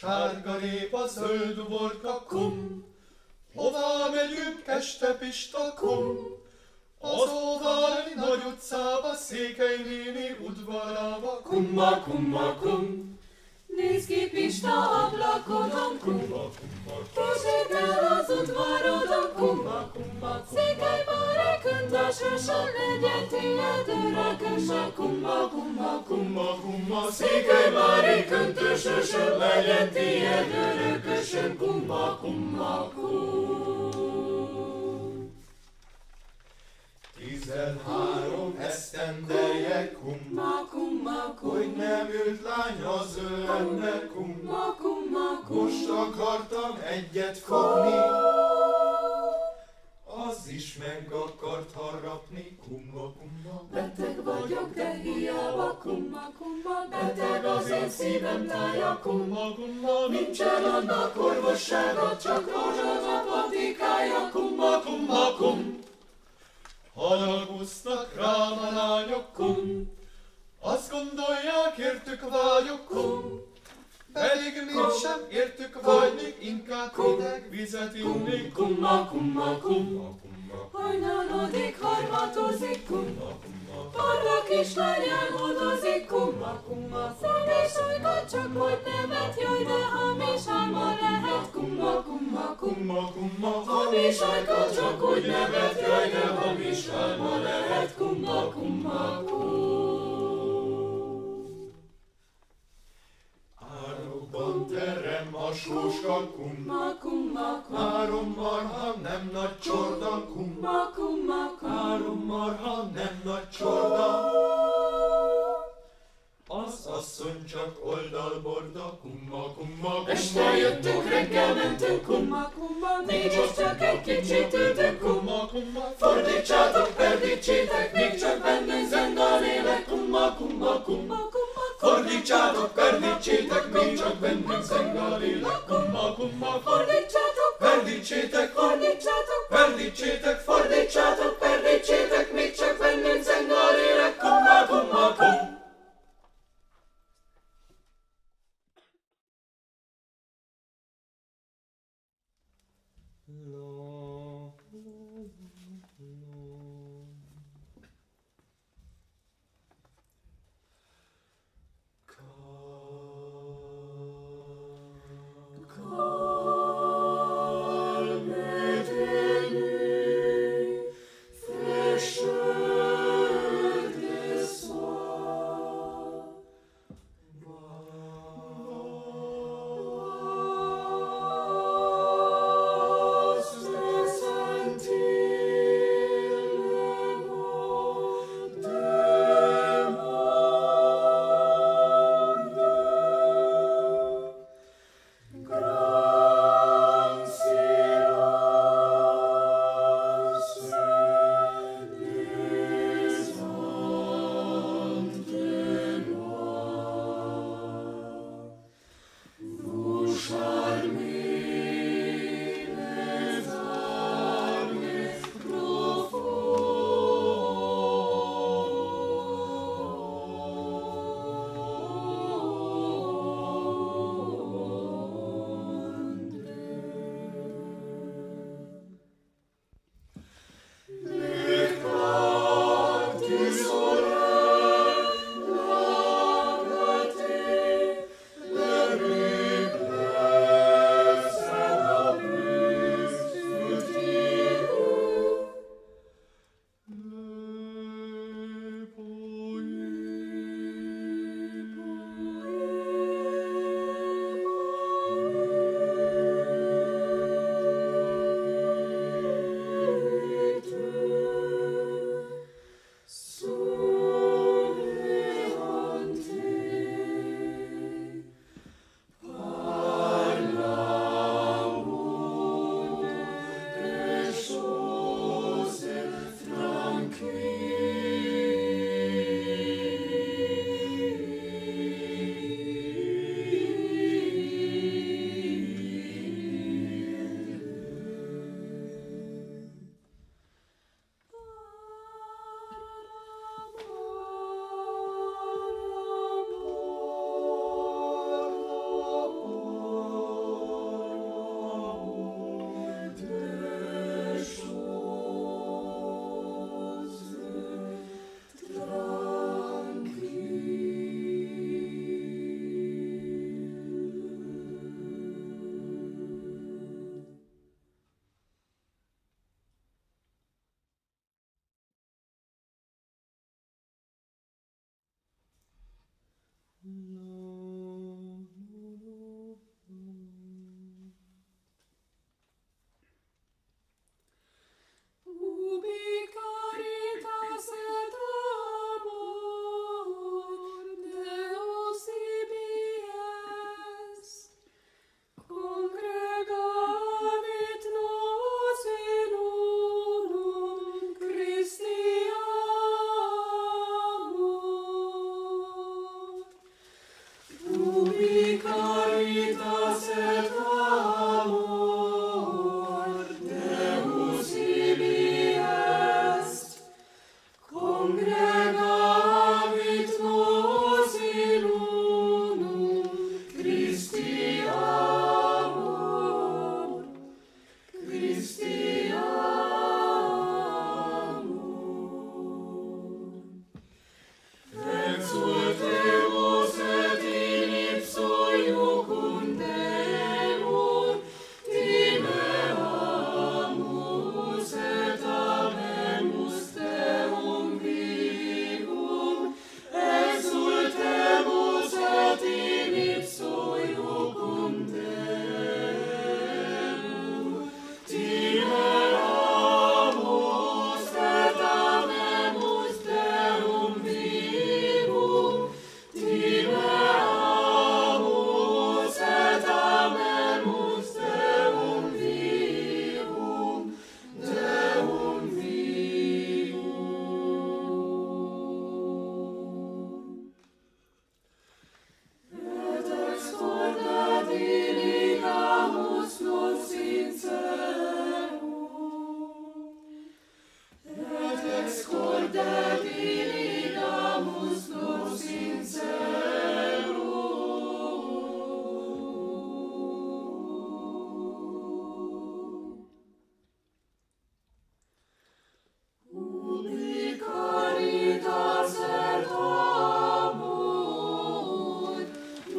sárga répa, zöld uborka, kum. Hová megyünk este Pista, kum? Az Óvári nagy utcába, Székely néni udvarába, kumma, kumma, kum. Nézd ki Pista ablakodon, kumma, kumma, kisétál az udvarodon, kumma, kumma, Székely Mári köntösösen, legyen tiéd örökösen, kumma, kumma, kumma, kumma, Székely Mári köntösösen, legyen tiéd örökösen, kumma, kumma, kum. 13 esztendeje, Kumma, kumma, kum. hogy nem ült lány az ölembe, Kumma, kumma, kum. most akartam egyet fogni, az is meg akart harapni, kumma, kumma. Beteg vagyok, de hiába, kumma, kumma, beteg az én szívem tája, kumma, kumma, nincsen annak orvossága, csak orvos a patikája, kumma, kumma, kum. Hanagusznak rám a lányok, kum, azt gondolják, értük vágyok, kum, pedig mégsem értük vágyni, inkább hideg vizet inni, Kumma, kumma, kum. Hajnalodik, harmatozik, kumma, arra kislány álmodozik, kumma, kumma, szegés ajka, csak hogy nevet, jaj, de hamis álma lehet, kumma, kumma, kum. kumma, kumma, Hamis ajka, csak hogy nevet, jaj, de hamis álma lehet, kumma, kumma, kum. árokban terem a sóska, kum, Kumma, kumma, kum. 3 marha, nem nagy csorda, kum, Kumma, kumma, kum. 3 marha, nem nagy csorda, az asszony csak oldalborda, kumma, kumma, Este jöttünk, reggel mentünk, kumma, kumma, mégis csak egy kicsit ültünk, kumma, kumma, fordítsátok, perdítsétek, még csak bennünk zeng a lélek, kumma, kumma, kumma, kumma, fordítsátok, perdítsétek, még csak bennünk zeng a lélek, kumma, kumma, fordítsátok, perdítsétek, fordítsátok, perdítsétek, fordítsátok, perdítsétek, még csak bennünk zeng a lélek, kumma, kumma, kum. Kal medeni Christi amor. Exultemus et in ipso iucundemur, timeamus et amemus Deum vivum. Exultemus et in ipso iucundemur, timeamus et amemus Deum vivum. Timeamus et amemus Deum vivum, Deum vivum. Et ex corda diligamus nos in celum, et ex corda diligamus nos in celum. Ubi caritas et amor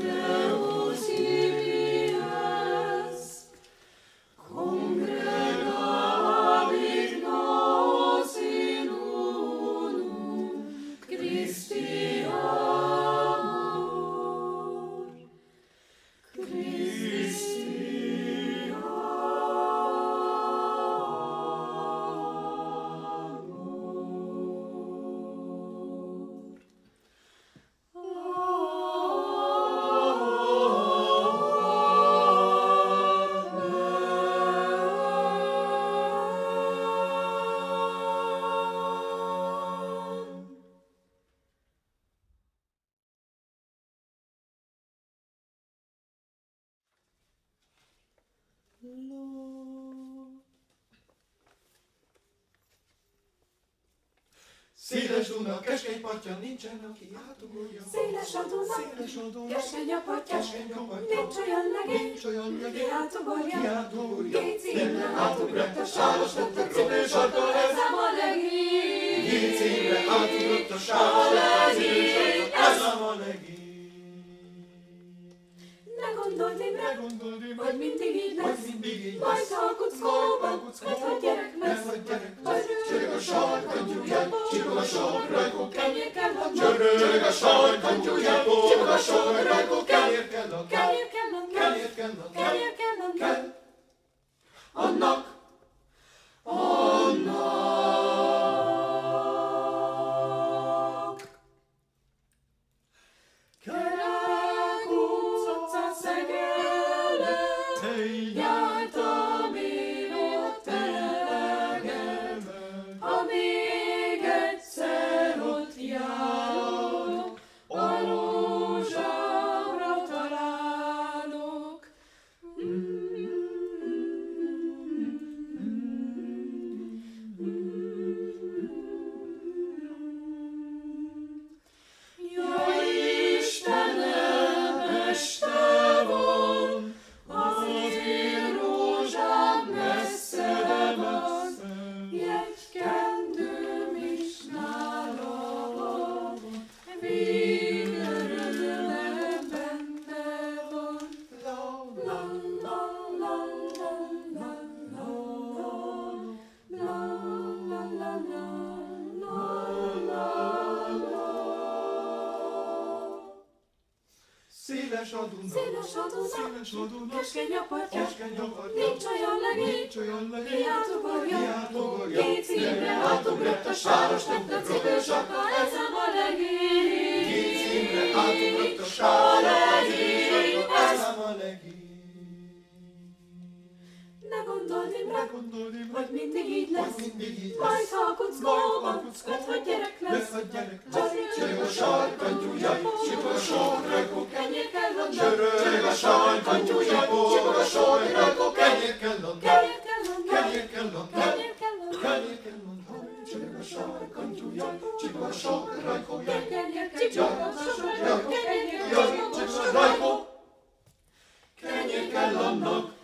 Deus ibi es, congregavit nos in unum Christi amor. Christi Széles Duna, keskeny partja, nincsen, aki átugolja. Széles a Duna, keskeny a partja, nincs olyan legény, ki átugorja. Géc Imre átugrott a sáros lett a cipősarka, ez ám a legény. Géc Imre átugrott a sáros lett a cipősarka, ez ám a legény. Ne gondold Imre, hogy mindig így lesz, majd ha a kuckóban, mert hogy gyerek lesz. Csörög a sarkantyúját, csipog a sarkrajkó, Kenyér kell a csörög a sarkantyúját, csipog a sarkrajkó, kenyér kell a kenyér kell a kenyér kell a kenyér kell a kell. Annak Kerek utca szegele, jártam én ott elegem. Ha még egyszer ott járok, a rózsámra találok. Ja Istenem, este van, az én rózsám messze van, jegykendőm is nála van, végörömmel benne van. La la la la la la la la la la la la. Széles a Duna, Széles a Duna, széles a Duna, keskeny a partja, keskeny a partja, nincs olyan legény, nincs olyan ki legény, átugorja. ki átugorja. Géc Imre átugrott a sáros lett a cipősarka, ez ám a legény. Géc Imre átugrott a sáros lett a ez ám a legény. Ne gondold Imre, hogy mindig így Hogy lesz, mindig így majd lesz, ha a kuckóban, mert hogy gyerek lesz. lesz a gyerek lesz. Csörög a sarkantyúját, csipog a sarkrajkó, Kenyér kell a csörög a sarkantyúját, csipog a sarkrajkó, kenyér kell a kenyér kell a kenyér kell a kenyér kell a kenyér kell a csörög a sarkantyúját, csipog a sarkrajkó, kenyér kell a kenyér kell a kenyér kell annak.